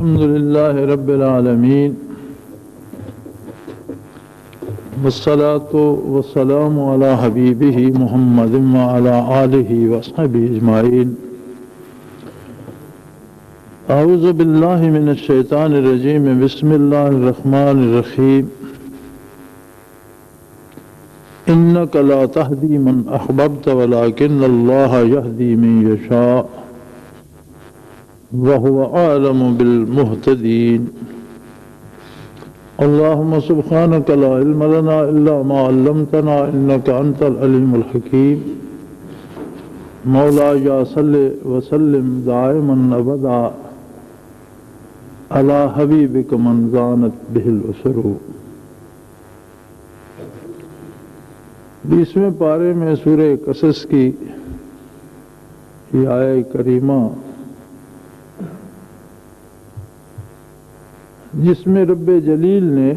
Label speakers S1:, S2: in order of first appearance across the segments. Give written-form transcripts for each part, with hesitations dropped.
S1: الحمد لله رب العالمين والصلاة والسلام على حبيبه محمد وعلى آله وصحبه أجمعين. أعوذ بالله من الشيطان الرجيم. بسم الله الرحمن الرحيم. إنك لا تهدي من أحببت ولكن الله يهدي من يشاء وهو أعلم بالمهتدين. اللهم سبحانك لا علم لنا إلا ما علمتنا إنك أنت العليم الحكيم. مولاي صل وسلم دائما أبدا على حبيبك من زانت به الأسر. 20ویں پارے میں سورہ قصص کی یہ آیہ کریمہ جس میں رب جلیل نے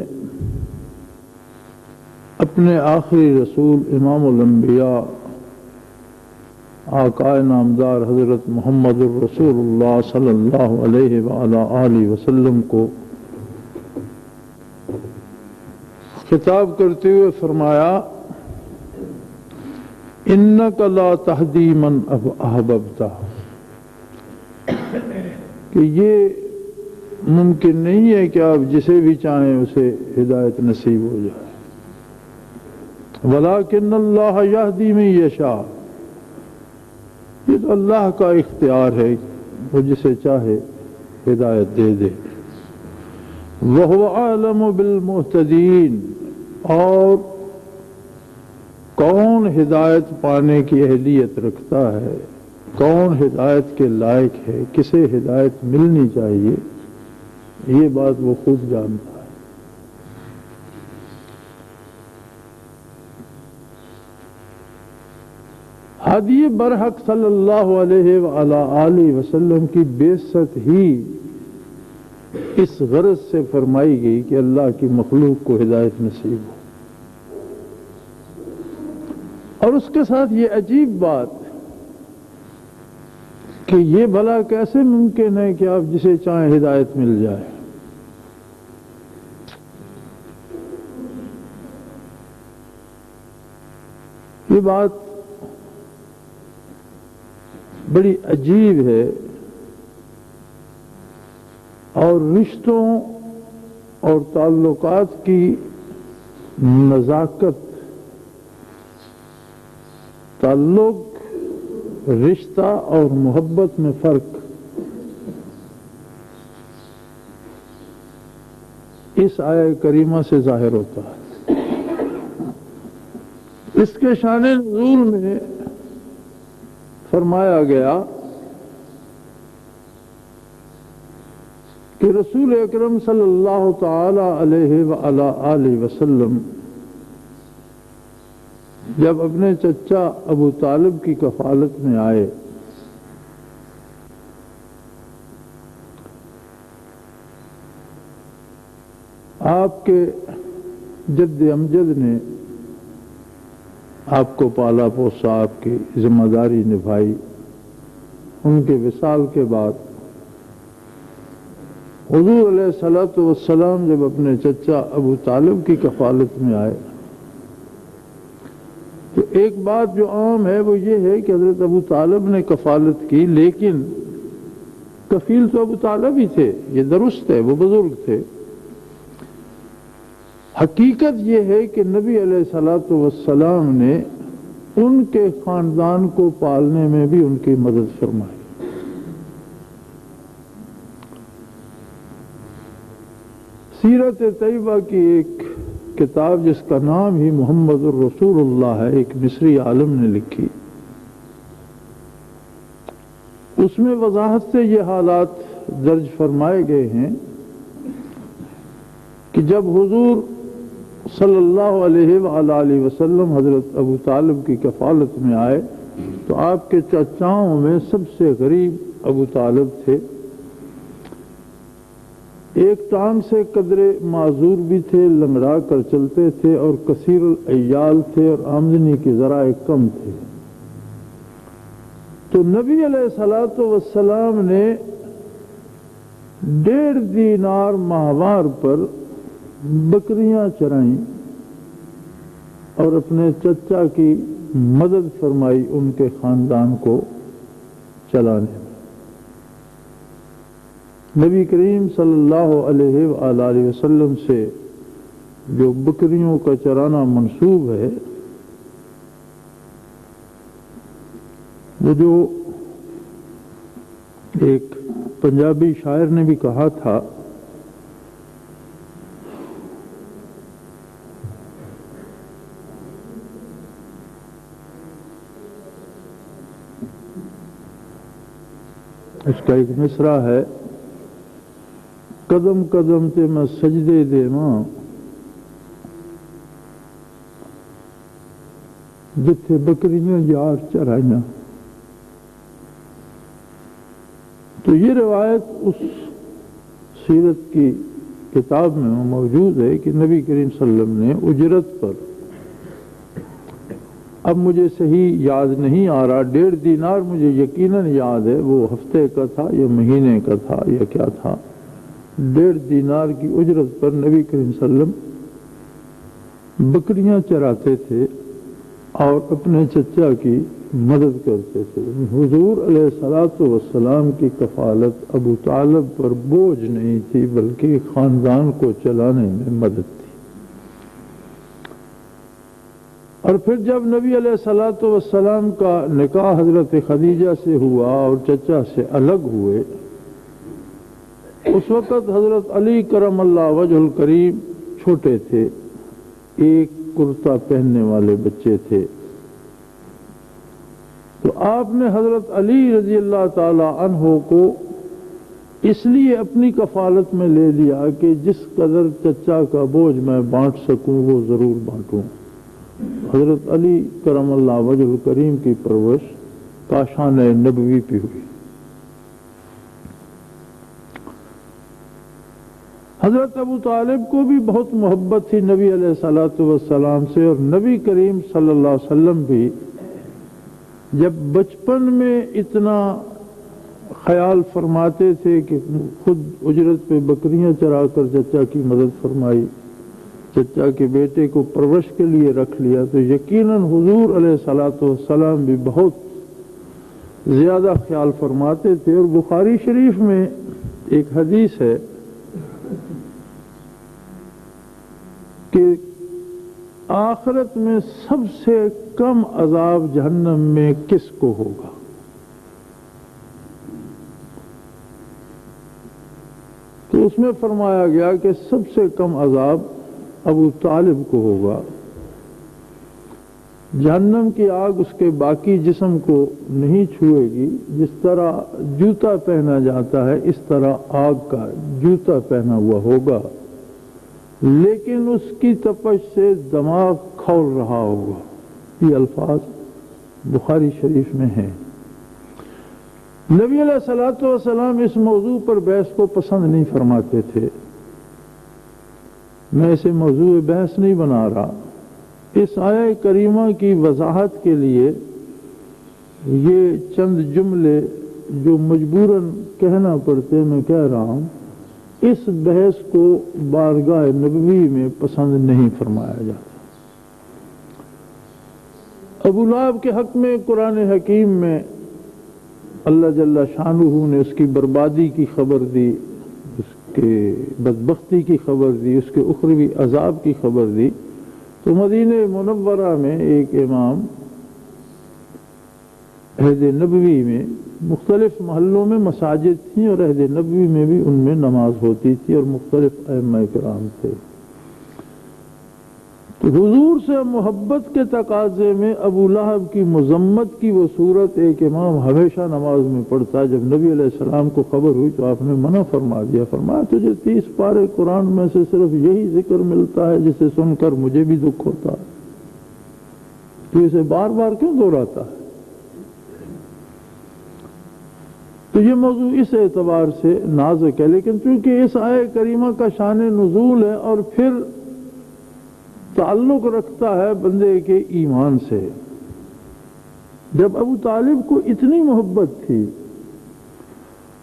S1: اپنے آخری رسول امام الانبیاء آقا نامدار حضرت محمد الرسول اللہ صلی اللہ علیہ وآلہ آلہ وسلم کو خطاب کرتے ہوئے فرمایا انک لا تہدی من احببت، کہ یہ ممکن نہیں ہے کہ آپ جسے بھی چاہیں اسے ہدایت نصیب ہو جائے. ولیکن اللہ یہدی من یشاء، یہ تو اللہ کا اختیار ہے، وہ جسے چاہے ہدایت دے دے. وہو اعلم بالمہتدین، اور کون ہدایت پانے کی اہلیت رکھتا ہے، کون ہدایت کے لائق ہے، کسے ہدایت ملنی چاہیے، یہ بات وہ خود جانتا ہے. ہادی برحق صلی اللہ علیہ وآلہ آلہ وسلم کی بعثت ہی اس غرض سے فرمائی گئی کہ اللہ کی مخلوق کو ہدایت نصیب ہو. اور اس کے ساتھ یہ عجیب بات کہ یہ بھلا کیسے ممکن ہے کہ آپ جسے چاہیں ہدایت مل جائے. یہ بات بڑی عجیب ہے اور رشتوں اور تعلقات کی نزاکت، تعلق، رشتہ اور محبت میں فرق اس آیہ کریمہ سے ظاہر ہوتا ہے. اس کے شان نزول میں فرمایا گیا کہ رسول اکرم صلی اللہ تعالی علیہ وآلہ آلہ وسلم جب اپنے چچا ابو طالب کی کفالت میں آئے آپ کے جد امجد نے آپ کو پالا پوسا، آپ کی ذمہ داری نبھائی. ان کے وصال کے بعد حضور علیہ الصلوۃ والسلام جب اپنے چچا ابو طالب کی کفالت میں آئے تو ایک بات جو عام ہے وہ یہ ہے کہ حضرت ابو طالب نے کفالت کی، لیکن کفیل تو ابو طالب ہی تھے، یہ درست ہے، وہ بزرگ تھے. حقیقت یہ ہے کہ نبی علیہ الصلوۃ والسلام نے ان کے خاندان کو پالنے میں بھی ان کی مدد فرمائی. سیرت طیبہ کی ایک کتاب جس کا نام ہی محمد الرسول اللہ ہے، ایک مصری عالم نے لکھی. اس میں وضاحت سے یہ حالات درج فرمائے گئے ہیں کہ جب حضور صلی اللہ علیہ وآلہ وسلم حضرت ابو طالب کی کفالت میں آئے تو آپ کے چچاؤں میں سب سے غریب ابو طالب تھے. ایک ٹانگ سے قدرے معذور بھی تھے، لنگڑا کر چلتے تھے اور کثیر العیال تھے اور آمدنی کے ذرائع کم تھے. تو نبی علیہ الصلوۃ والسلام نے 1.5 دینار ماہوار پر بکریاں چرائیں اور اپنے چچا کی مدد فرمائی ان کے خاندان کو چلانے میں۔ نبی کریم صلی اللہ علیہ وآلہ وسلم سے جو بکریوں کا چرانا منسوب ہے، وہ جو ایک پنجابی شاعر نے بھی کہا تھا، اس کا ایک مصرع ہے، قدم قدم تے میں سجدے دیواں جتھے بکریاں یار چرائیاں۔ تو یہ روایت اس سیرت کی کتاب میں موجود ہے کہ نبی کریم صلی اللہ علیہ وسلم نے اجرت پر، اب مجھے صحیح یاد نہیں آ رہا، 1.5 دینار مجھے یقیناً یاد ہے، وہ ہفتے کا تھا یا مہینے کا تھا یا کیا تھا، 1.5 دینار کی اجرت پر نبی کریم صلی اللہ علیہ وسلم بکریاں چراتے تھے اور اپنے چچا کی مدد کرتے تھے۔ حضور علیہ الصلوۃ والسلام کی کفالت ابو طالب پر بوجھ نہیں تھی، بلکہ خاندان کو چلانے میں مدد تھی۔ اور پھر جب نبی علیہ الصلوۃ والسلام کا نکاح حضرت خدیجہ سے ہوا اور چچا سے الگ ہوئے، اس وقت حضرت علی کرم اللہ وجہ الکریم چھوٹے تھے، ایک کرتا پہننے والے بچے تھے۔ تو آپ نے حضرت علی رضی اللہ تعالی عنہ کو اس لیے اپنی کفالت میں لے لیا کہ جس قدر چچا کا بوجھ میں بانٹ سکوں وہ ضرور بانٹوں۔ حضرت علی کرم اللہ وجہ الکریم کی پرورش کاشان نبوی پہ ہوئی۔ حضرت ابو طالب کو بھی بہت محبت تھی نبی علیہ الصلوۃ والسلام سے، اور نبی کریم صلی اللہ علیہ وسلم بھی جب بچپن میں اتنا خیال فرماتے تھے کہ خود اجرت پہ بکریاں چرا کر چچا کی مدد فرمائی، چچا کے بیٹے کو پرورش کے لیے رکھ لیا، تو یقیناً حضور علیہ الصلوۃ والسلام بھی بہت زیادہ خیال فرماتے تھے۔ اور بخاری شریف میں ایک حدیث ہے کہ آخرت میں سب سے کم عذاب جہنم میں کس کو ہوگا؟ تو اس میں فرمایا گیا کہ سب سے کم عذاب ابو طالب کو ہوگا۔ جہنم کی آگ اس کے باقی جسم کو نہیں چھوئے گی، جس طرح جوتا پہنا جاتا ہے اس طرح آگ کا جوتا پہنا ہوا ہوگا، لیکن اس کی تپش سے دماغ کھول رہا ہوگا۔ یہ الفاظ بخاری شریف میں ہیں۔ نبی علیہ الصلوۃ والسلام اس موضوع پر بحث کو پسند نہیں فرماتے تھے۔ میں اسے موضوع بحث نہیں بنا رہا، اس آیہ کریمہ کی وضاحت کے لیے یہ چند جملے جو مجبوراً کہنا پڑتے میں کہہ رہا ہوں۔ اس بحث کو بارگاہ نبوی میں پسند نہیں فرمایا جاتا۔ ابو لہب کے حق میں قرآن حکیم میں اللہ جل شانہ نے اس کی بربادی کی خبر دی، اس کے بدبختی کی خبر دی، اس کے اخروی عذاب کی خبر دی۔ تو مدینہ منورہ میں ایک امام عہد نبوی میں مختلف محلوں میں مساجد تھیں، اور عہد نبوی میں بھی ان میں نماز ہوتی تھی اور مختلف ائمہ کرام تھے۔ تو حضور سے محبت کے تقاضے میں ابو لہب کی مذمت کی وہ صورت ایک امام ہمیشہ نماز میں پڑھتا۔ جب نبی علیہ السلام کو خبر ہوئی تو آپ نے منع فرما دیا، فرمایا تجھے 30 پارے قرآن میں سے صرف یہی ذکر ملتا ہے جسے سن کر مجھے بھی دکھ ہوتا ہے، تو اسے بار بار کیوں دہراتا ہے؟ تو یہ موضوع اس اعتبار سے نازک ہے، لیکن چونکہ اس آیہ کریمہ کا شان نزول ہے اور پھر تعلق رکھتا ہے بندے کے ایمان سے۔ جب ابو طالب کو اتنی محبت تھی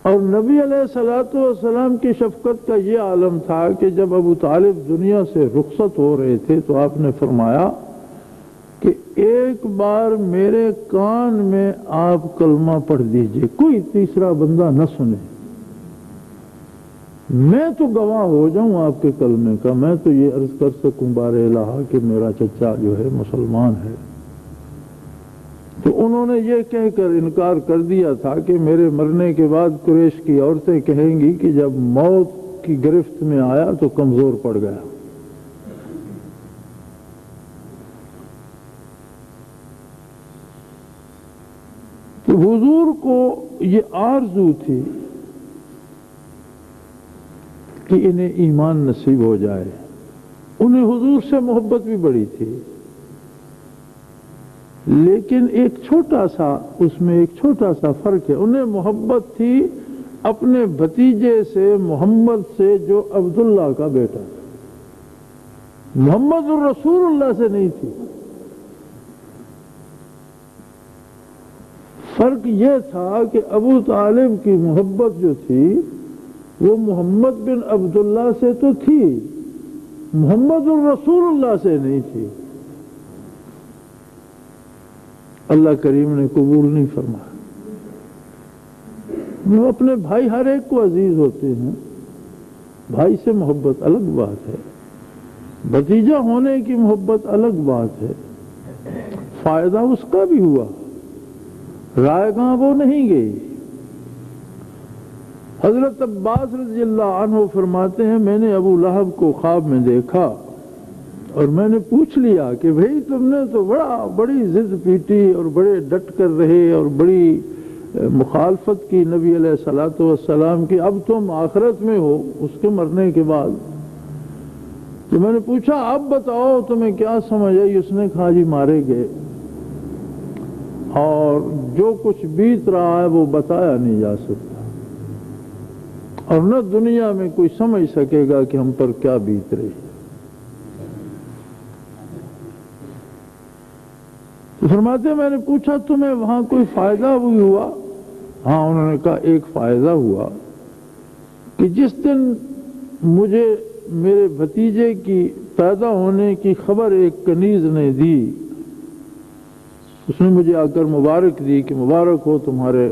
S1: اور نبی علیہ الصلوۃ والسلام کی شفقت کا یہ عالم تھا کہ جب ابو طالب دنیا سے رخصت ہو رہے تھے تو آپ نے فرمایا کہ ایک بار میرے کان میں آپ کلمہ پڑھ دیجئے، کوئی تیسرا بندہ نہ سنے، میں تو گواہ ہو جاؤں آپ کے کلمے کا، میں تو یہ عرض کر سکوں بار الہ کہ میرا چچا جو ہے مسلمان ہے۔ تو انہوں نے یہ کہہ کر انکار کر دیا تھا کہ میرے مرنے کے بعد قریش کی عورتیں کہیں گی کہ جب موت کی گرفت میں آیا تو کمزور پڑ گیا۔ تو حضور کو یہ آرزو تھی کہ انہیں ایمان نصیب ہو جائے، انہیں حضور سے محبت بھی بڑی تھی، لیکن ایک چھوٹا سا اس میں ایک چھوٹا سا فرق ہے، انہیں محبت تھی اپنے بھتیجے سے، محمد سے، جو عبداللہ کا بیٹا تھا، محمد الرسول اللہ سے نہیں تھی۔ فرق یہ تھا کہ ابو طالب کی محبت جو تھی وہ محمد بن عبداللہ سے تو تھی، محمد الرسول اللہ سے نہیں تھی۔ اللہ کریم نے قبول نہیں فرمایا۔ وہ اپنے بھائی ہر ایک کو عزیز ہوتے ہیں، بھائی سے محبت الگ بات ہے، بھتیجا ہونے کی محبت الگ بات ہے، فائدہ اس کا بھی ہوا، رائے گاہ وہ نہیں گئی۔ حضرت عباس رضی اللہ عنہ فرماتے ہیں میں نے ابو لہب کو خواب میں دیکھا اور میں نے پوچھ لیا کہ بھئی تم نے تو بڑی ضد پیٹی اور بڑے ڈٹ کر رہے اور بڑی مخالفت کی نبی علیہ الصلوۃ والسلام کی، اب تم آخرت میں ہو اس کے مرنے کے بعد۔ تو میں نے پوچھا اب بتاؤ تمہیں کیا سمجھ آئی؟ اس نے کہا جی مارے گئے، اور جو کچھ بیت رہا ہے وہ بتایا نہیں جا سکتا، اور نہ دنیا میں کوئی سمجھ سکے گا کہ ہم پر کیا بیت رہی۔ فرماتے ہیں میں نے پوچھا تمہیں وہاں کوئی فائدہ بھی ہوا؟ ہاں، انہوں نے کہا ایک فائدہ ہوا کہ جس دن مجھے میرے بھتیجے کی پیدا ہونے کی خبر ایک کنیز نے دی، اس نے مجھے آ کر مبارک دی کہ مبارک ہو تمہارے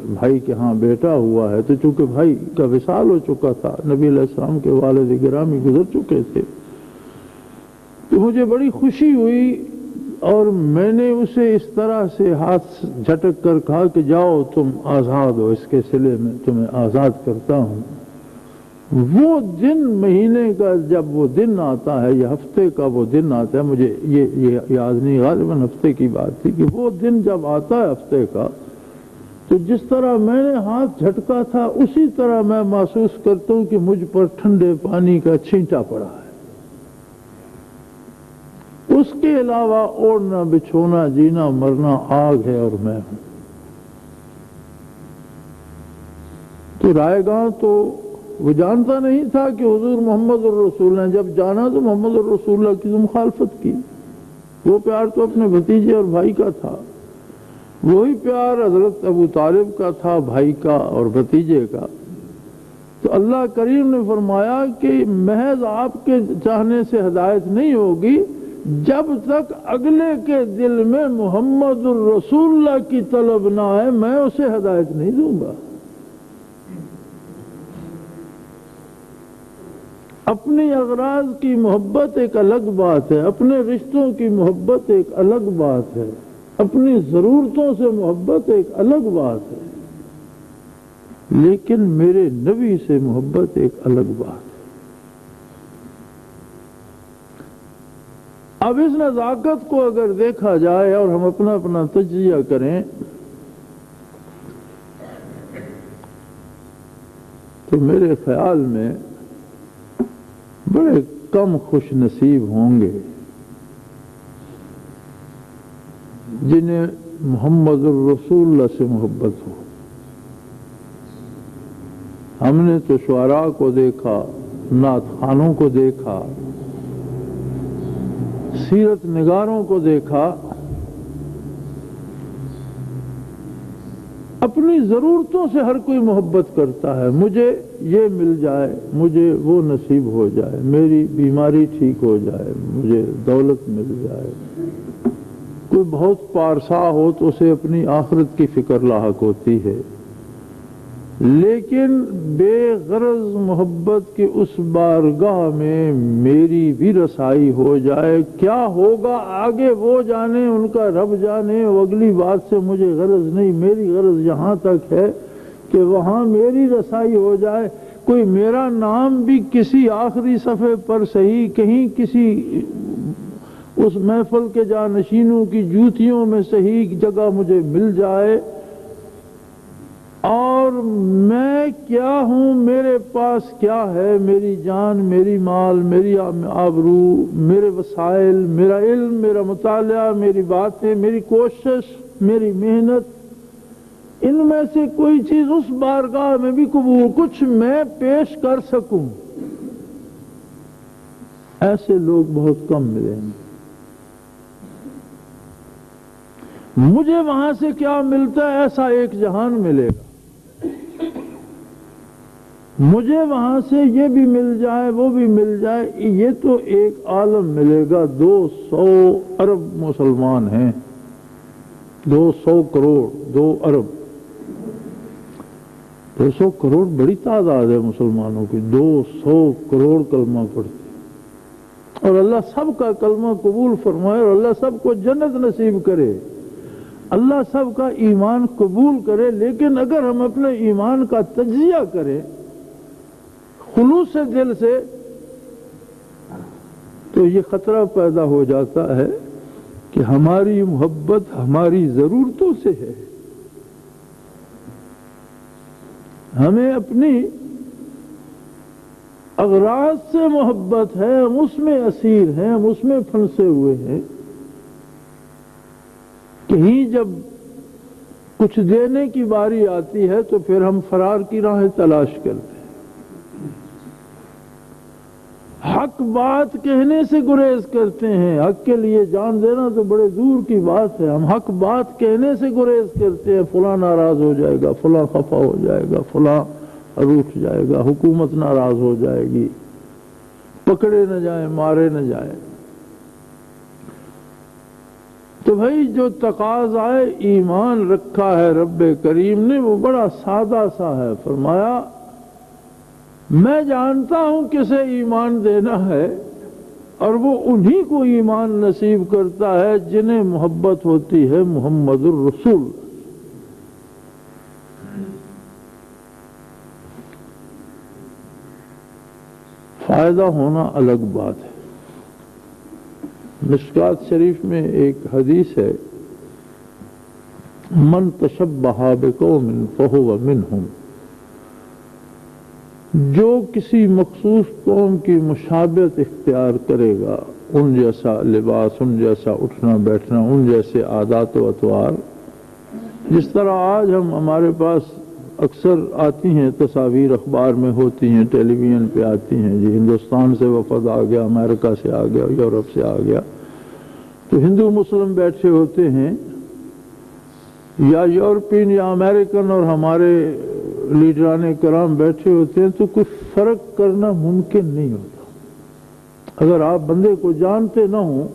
S1: بھائی کے ہاں بیٹا ہوا ہے۔ تو چونکہ بھائی کا وصال ہو چکا تھا، نبی علیہ السلام کے والد گرامی گزر چکے تھے، تو مجھے بڑی خوشی ہوئی، اور میں نے اسے اس طرح سے ہاتھ جھٹک کر کہا کہ جاؤ تم آزاد ہو، اس کے صلے میں تمہیں آزاد کرتا ہوں۔ وہ دن مہینے کا جب وہ دن آتا ہے یا ہفتے کا وہ دن آتا ہے، مجھے یہ یاد نہیں، غالباً ہفتے کی بات تھی، کہ وہ دن جب آتا ہے ہفتے کا، تو جس طرح میں نے ہاتھ جھٹکا تھا اسی طرح میں محسوس کرتا ہوں کہ مجھ پر ٹھنڈے پانی کا چھینٹا پڑا ہے۔ اس کے علاوہ اوڑھنا بچھونا جینا مرنا آگ ہے اور میں ہوں۔ تو رائے گاہ تو وہ جانتا نہیں تھا کہ حضور محمد الرسول نے، جب جانا تو محمد الرسول اللہ کی مخالفت کی۔ وہ پیار تو اپنے بھتیجے اور بھائی کا تھا، وہی پیار حضرت ابو طالب کا تھا، بھائی کا اور بھتیجے کا۔ تو اللہ کریم نے فرمایا کہ محض آپ کے چاہنے سے ہدایت نہیں ہوگی جب تک اگلے کے دل میں محمد الرسول اللہ کی طلب نہ آئے، میں اسے ہدایت نہیں دوں گا۔ اپنی اغراض کی محبت ایک الگ بات ہے، اپنے رشتوں کی محبت ایک الگ بات ہے، اپنی ضرورتوں سے محبت ایک الگ بات ہے، لیکن میرے نبی سے محبت ایک الگ بات ہے۔ اب اس نزاکت کو اگر دیکھا جائے اور ہم اپنا اپنا تجزیہ کریں تو میرے خیال میں بڑے کم خوش نصیب ہوں گے جنہیں محمد الرسول اللہ سے محبت ہو۔ ہم نے تو شعراء کو دیکھا، نعت خوانوں کو دیکھا، سیرت نگاروں کو دیکھا، اپنی ضرورتوں سے ہر کوئی محبت کرتا ہے، مجھے یہ مل جائے، مجھے وہ نصیب ہو جائے، میری بیماری ٹھیک ہو جائے، مجھے دولت مل جائے۔ کوئی بہت پارسا ہو تو اسے اپنی آخرت کی فکر لاحق ہوتی ہے، لیکن بے غرض محبت کی اس بارگاہ میں میری بھی رسائی ہو جائے، کیا ہوگا آگے وہ جانے، ان کا رب جانے، وہ اگلی بات سے مجھے غرض نہیں، میری غرض یہاں تک ہے کہ وہاں میری رسائی ہو جائے۔ کوئی میرا نام بھی کسی آخری صفحے پر صحیح، کہیں کسی اس محفل کے جانشینوں کی جوتیوں میں صحیح جگہ مجھے مل جائے، اور میں کیا ہوں، میرے پاس کیا ہے، میری جان، میری مال، میری آبرو، میرے وسائل، میرا علم، میرا مطالعہ، میری باتیں، میری کوشش، میری محنت، ان میں سے کوئی چیز اس بارگاہ میں بھی قبول، کچھ میں پیش کر سکوں، ایسے لوگ بہت کم ملیں گے۔ مجھے وہاں سے کیا ملتا ہے، ایسا ایک جہان ملے گا۔ مجھے وہاں سے یہ بھی مل جائے، وہ بھی مل جائے، یہ تو ایک عالم ملے گا۔ 200 ارب مسلمان ہیں، 200 کروڑ، 2 ارب، 200 کروڑ بڑی تعداد ہے مسلمانوں کی، 200 کروڑ کلمہ پڑھتے، اور اللہ سب کا کلمہ قبول فرمائے، اور اللہ سب کو جنت نصیب کرے، اللہ سب کا ایمان قبول کرے۔ لیکن اگر ہم اپنے ایمان کا تجزیہ کریں خلوص دل سے، تو یہ خطرہ پیدا ہو جاتا ہے کہ ہماری محبت ہماری ضرورتوں سے ہے، ہمیں اپنی اغراض سے محبت ہے، ہم اس میں اسیر ہیں، ہم اس میں پھنسے ہوئے ہیں۔ کہیں جب کچھ دینے کی باری آتی ہے تو پھر ہم فرار کی راہیں تلاش کرتے ہیں۔ حق بات کہنے سے گریز کرتے ہیں، حق کے لیے جان دینا تو بڑے دور کی بات ہے، ہم حق بات کہنے سے گریز کرتے ہیں، فلاں ناراض ہو جائے گا، فلاں خفا ہو جائے گا، فلاں روٹھ جائے گا، حکومت ناراض ہو جائے گی، پکڑے نہ جائیں، مارے نہ جائیں۔ تو بھائی جو تقاضائے ایمان رکھا ہے رب کریم نے وہ بڑا سادہ سا ہے، فرمایا میں جانتا ہوں کسے ایمان دینا ہے، اور وہ انہی کو ایمان نصیب کرتا ہے جنہیں محبت ہوتی ہے محمد الرسول۔ فائدہ ہونا الگ بات ہے۔ مشکات شریف میں ایک حدیث ہے، من تشبہ بقوم فہو منہم، جو کسی مخصوص قوم کی مشابہت اختیار کرے گا، ان جیسا لباس، ان جیسا اٹھنا بیٹھنا، ان جیسے عادات و اطوار، جس طرح آج ہمارے پاس اکثر آتی ہیں تصاویر، اخبار میں ہوتی ہیں، ٹیلی ویژن پہ آتی ہیں، جی ہندوستان سے وفد آ گیا، امریکہ سے آ گیا، یورپ سے آ گیا، تو ہندو مسلم بیٹھے ہوتے ہیں، یا یورپین یا امریکن اور ہمارے لیڈران کرام بیٹھے ہوتے ہیں، تو کچھ فرق کرنا ممکن نہیں ہوتا۔ اگر آپ بندے کو جانتے نہ ہوں،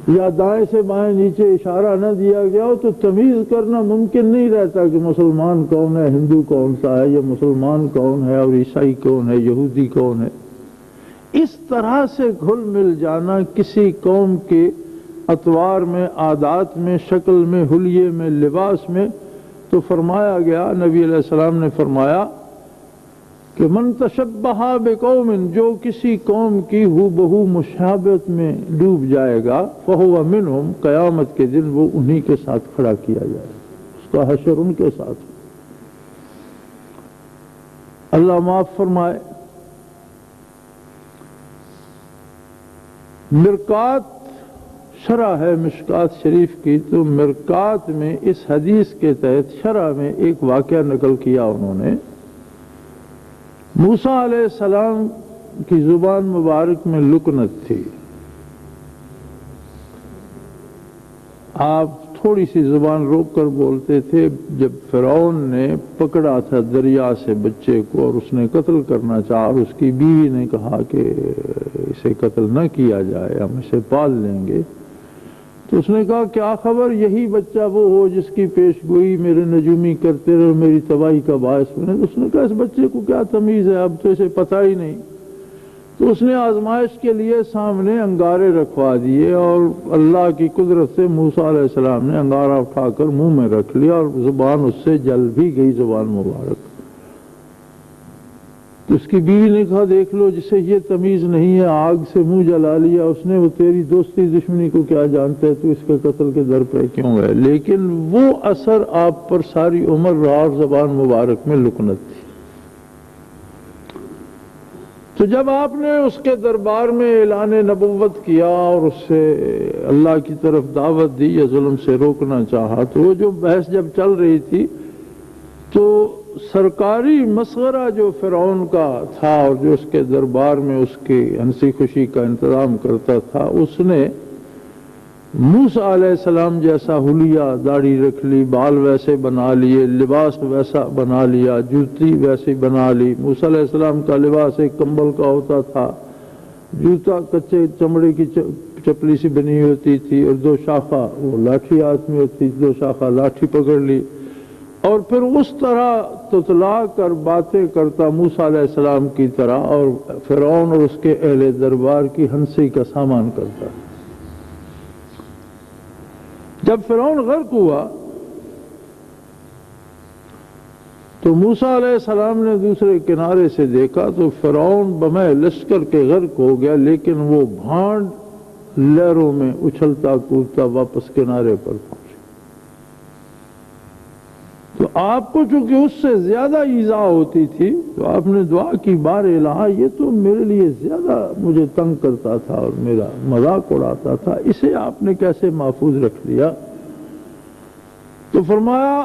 S1: یا دائیں سے بائیں نیچے اشارہ نہ دیا گیا ہو، تو تمیز کرنا ممکن نہیں رہتا کہ مسلمان کون ہے، ہندو کون سا ہے، یا مسلمان کون ہے اور عیسائی کون ہے، یہودی کون ہے۔ اس طرح سے گھل مل جانا کسی قوم کے اطوار میں، عادات میں، شکل میں، حلیے میں، لباس میں، تو فرمایا گیا، نبی علیہ السلام نے فرمایا کہ من تشبہ بقوم، جو کسی قوم کی ہو بہو مشابہت میں ڈوب جائے گا، فہو منہم، قیامت کے دن وہ انہی کے ساتھ کھڑا کیا جائے، اس کا حشر ان کے ساتھ۔ اللہ معاف فرمائے۔ مرقات شرح ہے مشکات شریف کی، تو مرقات میں اس حدیث کے تحت شرح میں ایک واقعہ نقل کیا انہوں نے۔ موسیٰ علیہ السلام کی زبان مبارک میں لکنت تھی، آپ تھوڑی سی زبان روک کر بولتے تھے. جب فرعون نے پکڑا تھا دریا سے بچے کو اور اس نے قتل کرنا چاہا اور اس کی بیوی نے کہا کہ اسے قتل نہ کیا جائے، ہم اسے پال لیں گے، تو اس نے کہا کیا خبر یہی بچہ وہ ہو جس کی پیش گوئی میرے نجومی کرتے رہے، میری تباہی کا باعث بنے. اس نے کہا اس بچے کو کیا تمیز ہے، اب تو اسے پتہ ہی نہیں. تو اس نے آزمائش کے لیے سامنے انگارے رکھوا دیے اور اللہ کی قدرت سے موسیٰ علیہ السلام نے انگارہ اٹھا کر منہ میں رکھ لیا اور زبان اس سے جل بھی گئی، زبان مبارک. تو اس کی بیوی نے کہا دیکھ لو جسے یہ تمیز نہیں ہے آگ سے منہ جلا لیا اس نے، وہ تیری دوستی دشمنی کو کیا جانتا ہے، تو اس کے قتل کے در پہ کیوں ہے. لیکن وہ اثر آپ پر ساری عمر رہا اور زبان مبارک میں لکنت تھی. تو جب آپ نے اس کے دربار میں اعلان نبوت کیا اور اس سے اللہ کی طرف دعوت دی یا ظلم سے روکنا چاہا، تو وہ جو بحث جب چل رہی تھی تو سرکاری مسخرہ جو فرعون کا تھا اور جو اس کے دربار میں اس کی ہنسی خوشی کا انتظام کرتا تھا، اس نے موسیٰ علیہ السلام جیسا حلیہ، داڑھی رکھ لی، بال ویسے بنا لیے، لباس ویسا بنا لیا، جوتی ویسی بنا لی. موسیٰ علیہ السلام کا لباس ایک کمبل کا ہوتا تھا، جوتا کچے چمڑے کی چپلی سی بنی ہوتی تھی اور 2 شاخہ وہ لاٹھی ہاتھ میں ہوتی تھی، 2 شاخہ لاٹھی پکڑ لی اور پھر اس طرح تتلا کر باتیں کرتا موسیٰ علیہ السلام کی طرح اور فرعون اور اس کے اہل دربار کی ہنسی کا سامان کرتا. جب فرعون غرق ہوا تو موسیٰ علیہ السلام نے دوسرے کنارے سے دیکھا تو فرعون بمہ لشکر کے غرق ہو گیا، لیکن وہ بھانڈ لہروں میں اچھلتا کودتا واپس کنارے پر پہنچا. تو آپ کو چونکہ اس سے زیادہ ایذا ہوتی تھی تو آپ نے دعا کی بار الہ یہ تو میرے لیے زیادہ مجھے تنگ کرتا تھا اور میرا مذاق اڑاتا تھا، اسے آپ نے کیسے محفوظ رکھ لیا. تو فرمایا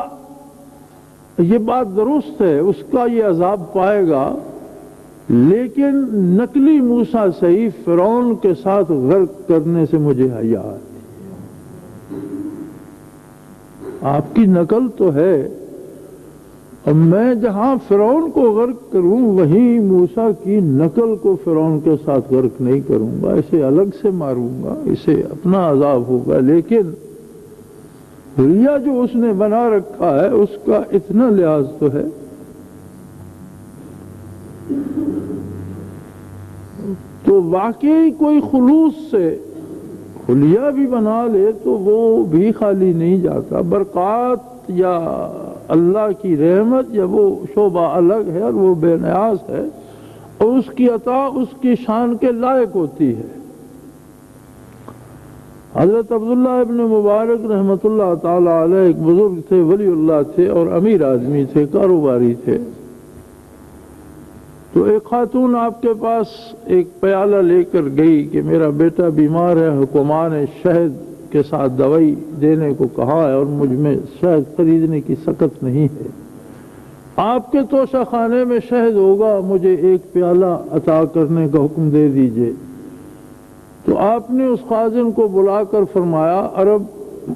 S1: یہ بات درست ہے، اس کا یہ عذاب پائے گا، لیکن نقلی موسیٰ صحیح فرعون کے ساتھ غرق کرنے سے مجھے حیا ہے. آپ کی نقل تو ہے، اب میں جہاں فرعون کو غرق کروں وہیں موسیٰ کی نقل کو فرعون کے ساتھ غرق نہیں کروں گا، اسے الگ سے ماروں گا، اسے اپنا عذاب ہوگا. لیکن حلیہ جو اس نے بنا رکھا ہے اس کا اتنا لحاظ تو ہے. تو واقعی کوئی خلوص سے حلیہ بھی بنا لے تو وہ بھی خالی نہیں جاتا. برکات یا اللہ کی رحمت یا وہ شعبہ الگ ہے اور وہ بے نیاز ہے اور اس کی عطا اس کی شان کے لائق ہوتی ہے. حضرت عبداللہ ابن مبارک رحمۃ اللہ تعالی علیہ ایک بزرگ تھے، ولی اللہ تھے اور امیر آدمی تھے، کاروباری تھے. تو ایک خاتون آپ کے پاس ایک پیالہ لے کر گئی کہ میرا بیٹا بیمار ہے، حکماں نے شہد کے ساتھ دوائی دینے کو کہا ہے اور مجھ میں شہد خریدنے کی سکت نہیں ہے، آپ کے توشہ خانے میں شہد ہوگا، مجھے ایک پیالہ عطا کرنے کا حکم دے دیجئے. تو آپ نے اس خازن کو بلا کر فرمایا عرب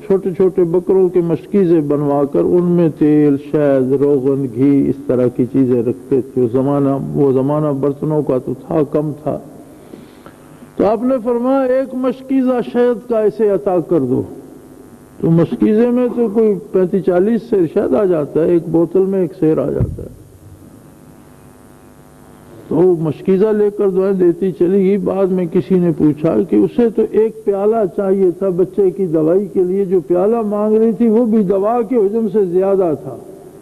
S1: چھوٹے چھوٹے بکروں کے مشکیزیں بنوا کر ان میں تیل، شہد، روغن، گھی اس طرح کی چیزیں رکھتے تھے. وہ زمانہ برتنوں کا تو تھا، کم تھا. تو آپ نے فرمایا ایک مشکیزہ شہد کا اسے عطا کر دو. تو مشکیزے میں تو کوئی 35-40 سیر شہد آ جاتا ہے، ایک بوتل میں 1 سیر آ جاتا ہے. تو مشکیزہ لے کر دعائیں دیتی چلی گئی. بعد میں کسی نے پوچھا کہ اسے تو ایک پیالہ چاہیے تھا بچے کی دوائی کے لیے، جو پیالہ مانگ رہی تھی وہ بھی دوا کے حجم سے زیادہ تھا،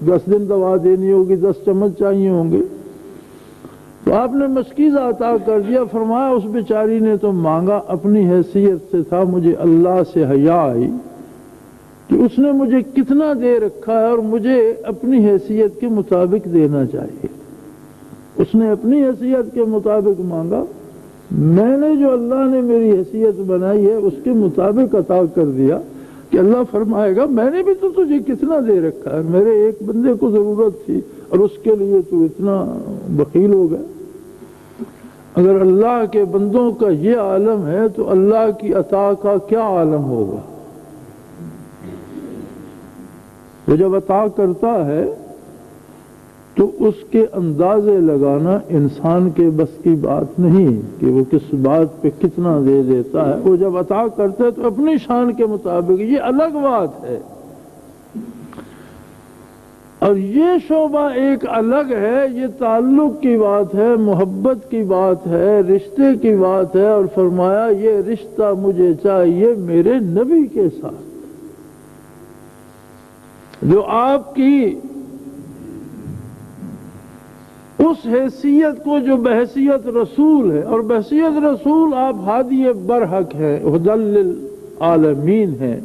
S1: 10 دن دوا دینی ہوگی، 10 چمچ چاہیے ہوں گے. تو آپ نے مشکیزہ عطا کر دیا. فرمایا اس بیچاری نے تو مانگا اپنی حیثیت سے تھا، مجھے اللہ سے حیا آئی کہ اس نے مجھے کتنا دے رکھا ہے اور مجھے اپنی حیثیت کے مطابق دینا چاہیے. اس نے اپنی حیثیت کے مطابق مانگا، میں نے جو اللہ نے میری حیثیت بنائی ہے اس کے مطابق عطا کر دیا کہ اللہ فرمائے گا میں نے بھی تو تجھے کتنا دے رکھا ہے، میرے ایک بندے کو ضرورت تھی اور اس کے لیے تو اتنا بخیل ہو گیا. اگر اللہ کے بندوں کا یہ عالم ہے تو اللہ کی عطا کا کیا عالم ہوگا. وہ جب عطا کرتا ہے تو اس کے اندازے لگانا انسان کے بس کی بات نہیں کہ وہ کس بات پہ کتنا دے دیتا ہے. وہ جب عطا کرتا ہے تو اپنی شان کے مطابق، یہ الگ بات ہے. اور یہ شعبہ ایک الگ ہے، یہ تعلق کی بات ہے، محبت کی بات ہے، رشتے کی بات ہے. اور فرمایا یہ رشتہ مجھے چاہیے میرے نبی کے ساتھ، جو آپ کی اس حیثیت کو جو بحیثیت رسول ہے، اور بحیثیت رسول آپ ہادی برحق ہیں، ہدی للعالمین ہیں.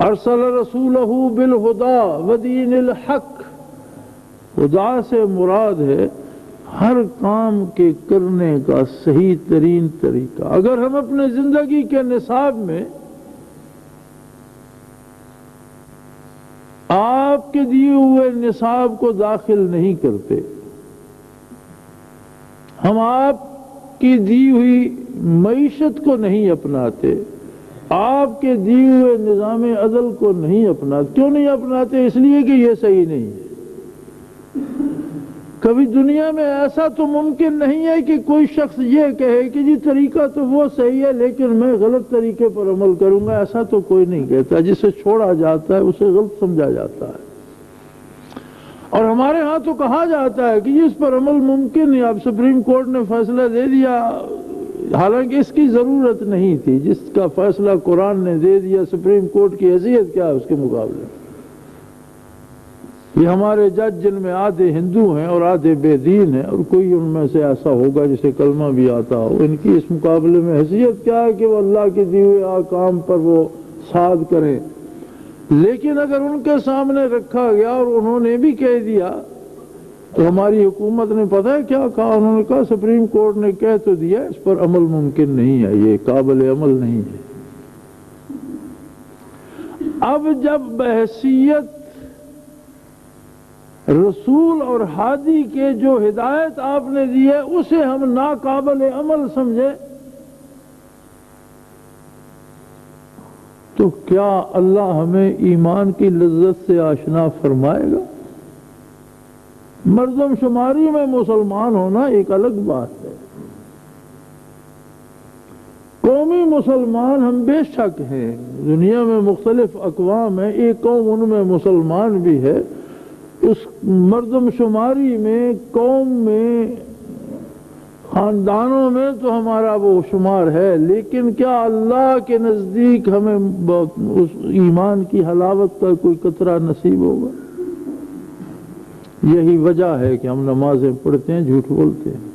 S1: ارسل رسولہ بالہدی ودین الحق. خدا سے مراد ہے ہر کام کے کرنے کا صحیح ترین طریقہ. اگر ہم اپنے زندگی کے نصاب میں آپ کے دیے ہوئے نصاب کو داخل نہیں کرتے، ہم آپ کی دی ہوئی معیشت کو نہیں اپناتے، آپ کے دیے ہوئے نظام عدل کو نہیں اپناتے. کیوں نہیں اپناتے؟ اس لیے کہ یہ صحیح نہیں ہے. کبھی دنیا میں ایسا تو ممکن نہیں ہے کہ کوئی شخص یہ کہے کہ جی طریقہ تو وہ صحیح ہے لیکن میں غلط طریقے پر عمل کروں گا. ایسا تو کوئی نہیں کہتا. جسے چھوڑا جاتا ہے اسے غلط سمجھا جاتا ہے. اور ہمارے ہاں تو کہا جاتا ہے کہ جس پر عمل ممکن ہے، اب سپریم کورٹ نے فیصلہ دے دیا، حالانکہ اس کی ضرورت نہیں تھی. جس کا فیصلہ قرآن نے دے دیا، سپریم کورٹ کی حیثیت کیا ہے اس کے مقابلے میں؟ یہ ہمارے جج جن میں آدھے ہندو ہیں اور آدھے بے دین ہیں، اور کوئی ان میں سے ایسا ہوگا جسے کلمہ بھی آتا ہو، ان کی اس مقابلے میں حیثیت کیا ہے کہ وہ اللہ کے دیے ہوئے احکام پر وہ صاد کریں. لیکن اگر ان کے سامنے رکھا گیا اور انہوں نے بھی کہہ دیا تو ہماری حکومت نے پتہ ہے کیا کہا؟ انہوں نے کہا سپریم کورٹ نے کہہ تو دیا، اس پر عمل ممکن نہیں ہے، یہ قابل عمل نہیں ہے. اب جب بحیثیت رسول اور ہادی کے جو ہدایت آپ نے دی ہے اسے ہم ناقابل عمل سمجھے تو کیا اللہ ہمیں ایمان کی لذت سے آشنا فرمائے گا؟ مردم شماری میں مسلمان ہونا ایک الگ بات ہے. قومی مسلمان ہم بے شک ہیں. دنیا میں مختلف اقوام ہیں، ایک قوم ان میں مسلمان بھی ہے. اس مردم شماری میں، قوم میں، خاندانوں میں تو ہمارا وہ شمار ہے، لیکن کیا اللہ کے نزدیک ہمیں اس ایمان کی حلاوت کا کوئی قطرہ نصیب ہوگا؟ یہی وجہ ہے کہ ہم نمازیں پڑھتے ہیں، جھوٹ بولتے ہیں.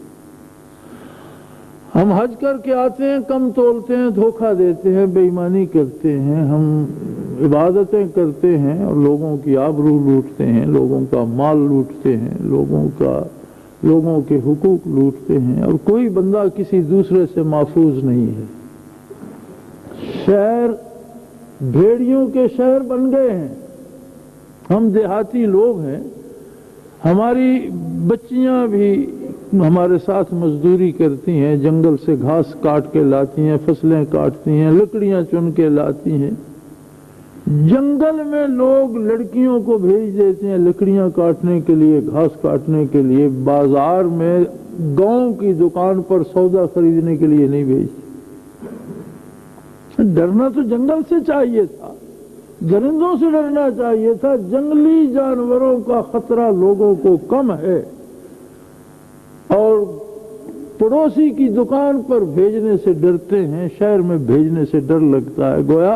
S1: ہم حج کر کے آتے ہیں، کم تولتے ہیں، دھوکہ دیتے ہیں، بے ایمانی کرتے ہیں. ہم عبادتیں کرتے ہیں اور لوگوں کی آبرو لوٹتے ہیں، لوگوں کا مال لوٹتے ہیں، لوگوں کے حقوق لوٹتے ہیں، اور کوئی بندہ کسی دوسرے سے محفوظ نہیں ہے. شہر بھیڑیوں کے شہر بن گئے ہیں. ہم دیہاتی لوگ ہیں، ہماری بچیاں بھی ہمارے ساتھ مزدوری کرتی ہیں، جنگل سے گھاس کاٹ کے لاتی ہیں، فصلیں کاٹتی ہیں، لکڑیاں چن کے لاتی ہیں. جنگل میں لوگ لڑکیوں کو بھیج دیتے ہیں لکڑیاں کاٹنے کے لیے، گھاس کاٹنے کے لیے. بازار میں گاؤں کی دکان پر سودا خریدنے کے لیے نہیں بھیجتے. ڈرنا تو جنگل سے چاہیے تھا، درندوں سے ڈرنا چاہیے تھا. جنگلی جانوروں کا خطرہ لوگوں کو کم ہے، اور پڑوسی کی دکان پر بھیجنے سے ڈرتے ہیں، شہر میں بھیجنے سے ڈر لگتا ہے. گویا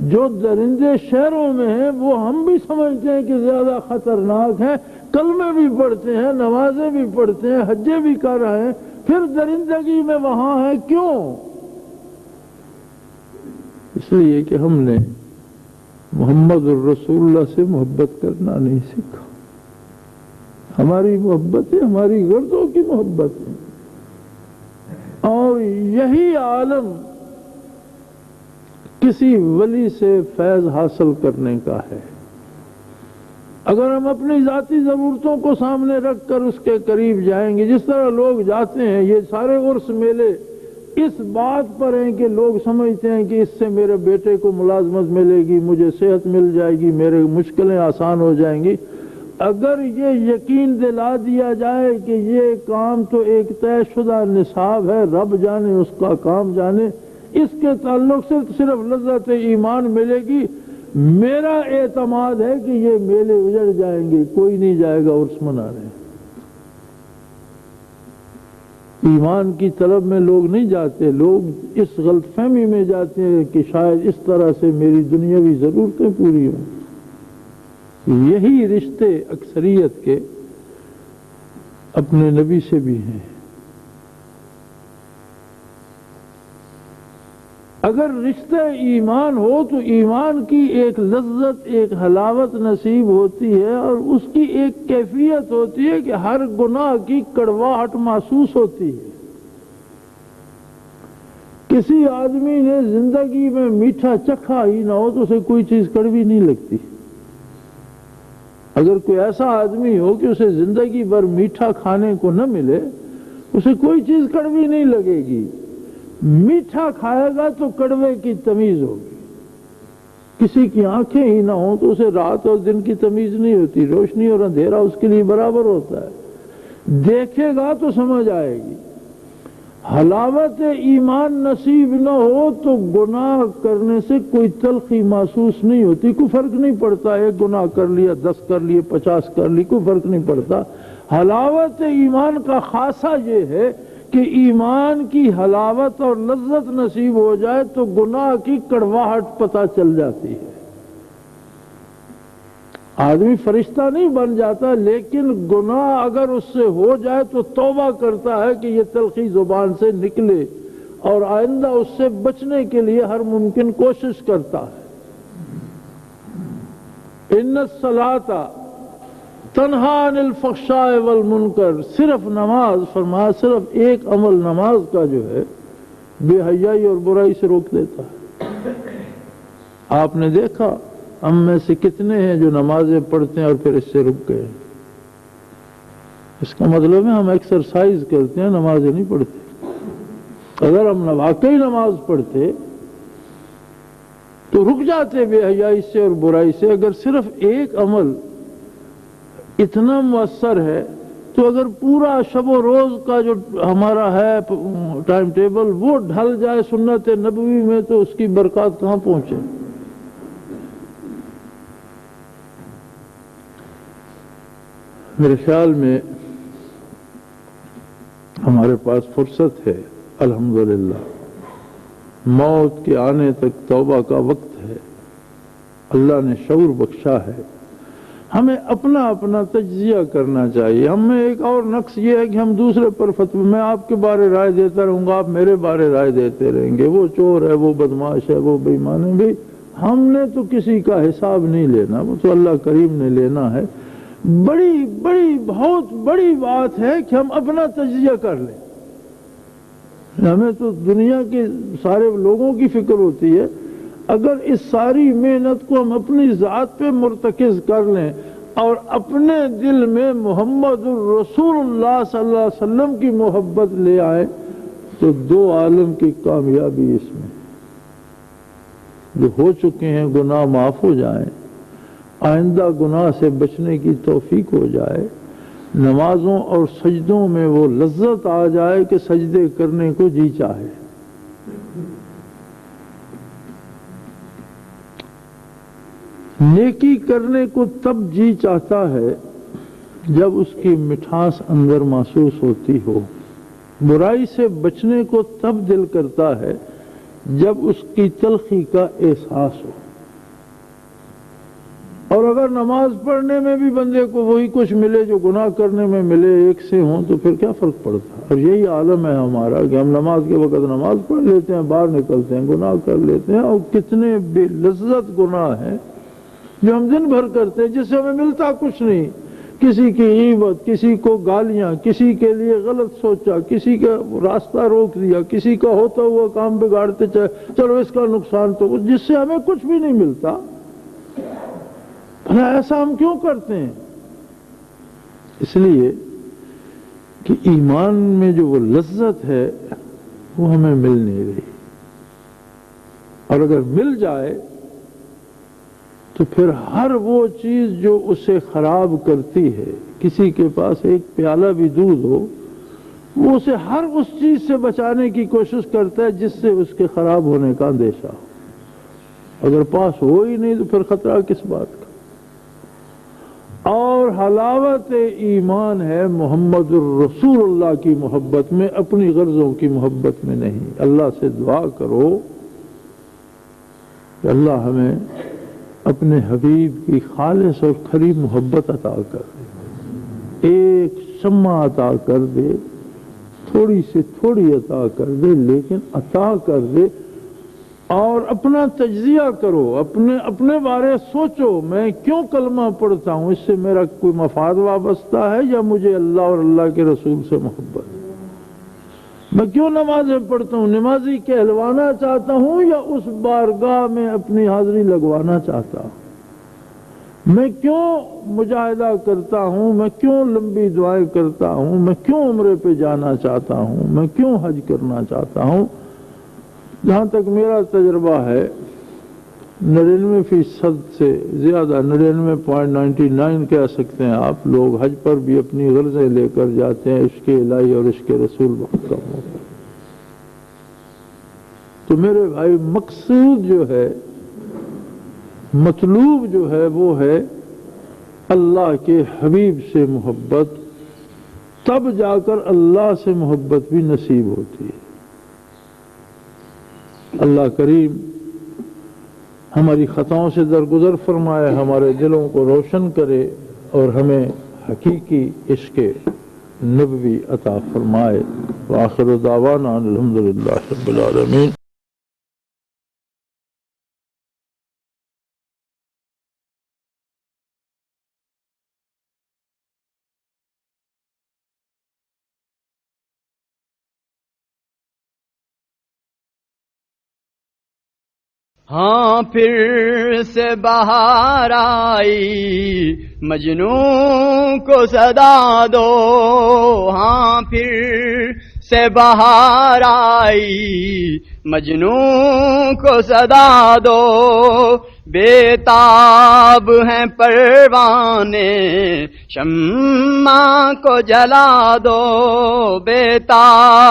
S1: جو درندے شہروں میں ہیں وہ ہم بھی سمجھتے ہیں کہ زیادہ خطرناک ہیں. کلمے بھی پڑھتے ہیں، نمازیں بھی پڑھتے ہیں، حجیں بھی کر رہے ہیں، پھر درندگی میں وہاں ہے. کیوں؟ اس لیے کہ ہم نے محمد الرسول اللہ سے محبت کرنا نہیں سیکھا. ہماری محبت ہے ہماری غرضوں کی محبت ہے، اور یہی عالم کسی ولی سے فیض حاصل کرنے کا ہے. اگر ہم اپنی ذاتی ضرورتوں کو سامنے رکھ کر اس کے قریب جائیں گے، جس طرح لوگ جاتے ہیں، یہ سارے عرس میلے اس بات پر ہیں کہ لوگ سمجھتے ہیں کہ اس سے میرے بیٹے کو ملازمت ملے گی، مجھے صحت مل جائے گی، میرے مشکلیں آسان ہو جائیں گی۔ اگر یہ یقین دلا دیا جائے کہ یہ کام تو ایک طے شدہ نصاب ہے، رب جانے اس کا کام جانے، اس کے تعلق سے صرف لذت ایمان ملے گی، میرا اعتماد ہے کہ یہ میلے اجڑ جائیں گے، کوئی نہیں جائے گا عرس منانے۔ ایمان کی طلب میں لوگ نہیں جاتے، لوگ اس غلط فہمی میں جاتے ہیں کہ شاید اس طرح سے میری دنیاوی ضرورتیں پوری ہوں۔ یہی رشتے اکثریت کے اپنے نبی سے بھی ہیں۔ اگر رشتہ ایمان ہو تو ایمان کی ایک لذت، ایک حلاوت نصیب ہوتی ہے، اور اس کی ایک کیفیت ہوتی ہے کہ ہر گناہ کی کڑواہٹ محسوس ہوتی ہے۔ کسی آدمی نے زندگی میں میٹھا چکھا ہی نہ ہو تو اسے کوئی چیز کڑوی نہیں لگتی۔ اگر کوئی ایسا آدمی ہو کہ اسے زندگی بھر میٹھا کھانے کو نہ ملے، اسے کوئی چیز کڑوی نہیں لگے گی۔ میٹھا کھائے گا تو کڑوے کی تمیز ہوگی۔ کسی کی آنکھیں ہی نہ ہوں تو اسے رات اور دن کی تمیز نہیں ہوتی، روشنی اور اندھیرا اس کے لیے برابر ہوتا ہے۔ دیکھے گا تو سمجھ آئے گی۔ حلاوت ایمان نصیب نہ ہو تو گناہ کرنے سے کوئی تلخی محسوس نہیں ہوتی، کوئی فرق نہیں پڑتا، ایک گناہ کر لیا، 10 کر لیے، 50 کر لی، کوئی فرق نہیں پڑتا۔ حلاوت ایمان کا خاصہ یہ ہے کہ ایمان کی حلاوت اور لذت نصیب ہو جائے تو گناہ کی کڑواہٹ پتہ چل جاتی ہے۔ آدمی فرشتہ نہیں بن جاتا، لیکن گناہ اگر اس سے ہو جائے تو توبہ کرتا ہے کہ یہ تلخی زبان سے نکلے، اور آئندہ اس سے بچنے کے لیے ہر ممکن کوشش کرتا ہے۔ ان الصلاۃ تنہا عن الفحشاء والمنکر، صرف نماز، فرمایا صرف ایک عمل نماز کا جو ہے بے حیائی اور برائی سے روک دیتا ہے۔ آپ نے دیکھا ہم میں سے کتنے ہیں جو نمازیں پڑھتے ہیں اور پھر اس سے رک گئے؟ اس کا مطلب ہے ہم ایکسرسائز کرتے ہیں، نمازیں نہیں پڑھتے۔ اگر ہم واقعی نماز پڑھتے تو رک جاتے بے حیائی سے اور برائی سے۔ اگر صرف ایک عمل اتنا مؤثر ہے تو اگر پورا شب و روز کا جو ہمارا ہے ٹائم ٹیبل وہ ڈھل جائے سنت نبوی میں تو اس کی برکات کہاں پہنچے؟ میرے خیال میں ہمارے پاس فرصت ہے، الحمدللہ۔ موت کے آنے تک توبہ کا وقت ہے، اللہ نے شعور بخشا ہے۔ ہمیں اپنا اپنا تجزیہ کرنا چاہیے۔ ہم میں ایک اور نقص یہ ہے کہ ہم دوسرے پر فتوی، میں آپ کے بارے رائے دیتا رہوں گا، آپ میرے بارے رائے دیتے رہیں گے، وہ چور ہے، وہ بدماش ہے، وہ بے ایمان ہے۔ بھائی ہم نے تو کسی کا حساب نہیں لینا، وہ تو اللہ کریم نے لینا ہے۔ بڑی بڑی بہت بڑی بات ہے کہ ہم اپنا تجزیہ کر لیں۔ ہمیں تو دنیا کے سارے لوگوں کی فکر ہوتی ہے، اگر اس ساری محنت کو ہم اپنی ذات پہ مرتکز کر لیں اور اپنے دل میں محمد الرسول اللہ صلی اللہ علیہ وسلم کی محبت لے آئیں تو 2 عالم کی کامیابی اس میں۔ جو ہو چکے ہیں گناہ معاف ہو جائیں، آئندہ گناہ سے بچنے کی توفیق ہو جائے، نمازوں اور سجدوں میں وہ لذت آ جائے کہ سجدے کرنے کو جی چاہے۔ نیکی کرنے کو تب جی چاہتا ہے جب اس کی مٹھاس اندر محسوس ہوتی ہو، برائی سے بچنے کو تب دل کرتا ہے جب اس کی تلخی کا احساس ہو۔ اور اگر نماز پڑھنے میں بھی بندے کو وہی کچھ ملے جو گناہ کرنے میں ملے، ایک سے ہوں، تو پھر کیا فرق پڑتا ہے؟ اور یہی عالم ہے ہمارا کہ ہم نماز کے وقت نماز پڑھ لیتے ہیں، باہر نکلتے ہیں گناہ کر لیتے ہیں، اور کتنے بے لذت گناہ ہیں جو ہم دن بھر کرتے ہیں جس سے ہمیں ملتا کچھ نہیں۔ کسی کی غیبت، کسی کو گالیاں، کسی کے لیے غلط سوچا، کسی کا راستہ روک دیا، کسی کا ہوتا ہوا کام بگاڑتے چلو اس کا نقصان تو، جس سے ہمیں کچھ بھی نہیں ملتا۔ بھلا ایسا ہم کیوں کرتے ہیں؟ اس لیے کہ ایمان میں جو وہ لذت ہے وہ ہمیں مل نہیں رہی، اور اگر مل جائے تو پھر ہر وہ چیز جو اسے خراب کرتی ہے، کسی کے پاس ایک پیالہ بھی دودھ ہو، وہ اسے ہر اس چیز سے بچانے کی کوشش کرتا ہے جس سے اس کے خراب ہونے کا اندیشہ ہو۔ اگر پاس ہو ہی نہیں تو پھر خطرہ کس بات کا؟ اور حلاوت ایمان ہے محمد الرسول اللہ کی محبت میں، اپنی غرضوں کی محبت میں نہیں۔ اللہ سے دعا کرو کہ اللہ ہمیں اپنے حبیب کی خالص اور کھری محبت عطا کر دے، ایک شمع عطا کر دے، تھوڑی سے تھوڑی عطا کر دے، لیکن عطا کر دے۔ اور اپنا تجزیہ کرو، اپنے بارے سوچو، میں کیوں کلمہ پڑھتا ہوں؟ اس سے میرا کوئی مفاد وابستہ ہے یا مجھے اللہ اور اللہ کے رسول سے محبت؟ میں کیوں نمازیں پڑھتا ہوں؟ نمازی کہلوانا چاہتا ہوں یا اس بارگاہ میں اپنی حاضری لگوانا چاہتا ہوں؟ میں کیوں مجاہدہ کرتا ہوں؟ میں کیوں لمبی دعائیں کرتا ہوں؟ میں کیوں عمرے پہ جانا چاہتا ہوں؟ میں کیوں حج کرنا چاہتا ہوں؟ جہاں تک میرا تجربہ ہے 99% سے زیادہ، 99.99 کہہ سکتے ہیں آپ، لوگ حج پر بھی اپنی غرضیں لے کر جاتے ہیں، عشق الہی اور عشق رسول بہت کم ہوتا ہے۔ تو میرے بھائی، مقصود جو ہے، مطلوب جو ہے، وہ ہے اللہ کے حبیب سے محبت، تب جا کر اللہ سے محبت بھی نصیب ہوتی ہے۔ اللہ کریم ہماری خطاؤں سے درگزر فرمائے، ہمارے دلوں کو روشن کرے اور ہمیں حقیقی عشق نبوی عطا فرمائے۔ وآخر دعوانا الحمدللہ رب العالمین۔
S2: ہاں پھر سے بہار آئی، مجنوں کو صدا دو۔ ہاں پھر سے بہار آئی، مجنوں کو صدا دو۔ بے تاب ہیں پروانے، شمع کو جلا دو۔ بے تاب